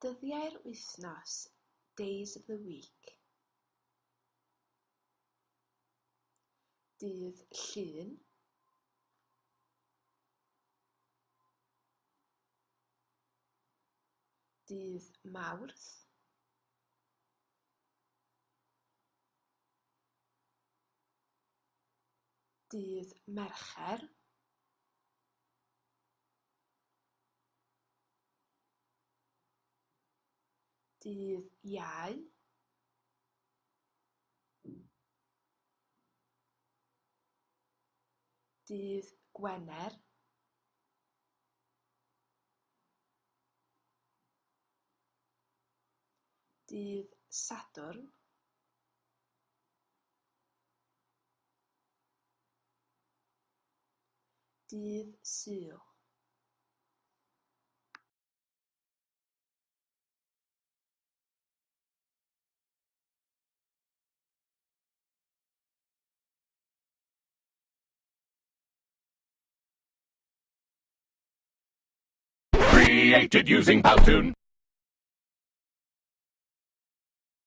Dyddiau'r wythnos, days of the week. Dydd Llun. Dydd Mawrth. Dydd Mercher. Dydd Iau. Dydd Gwener. Dydd Sadwrn. Dydd Sul. Created using Powtoon.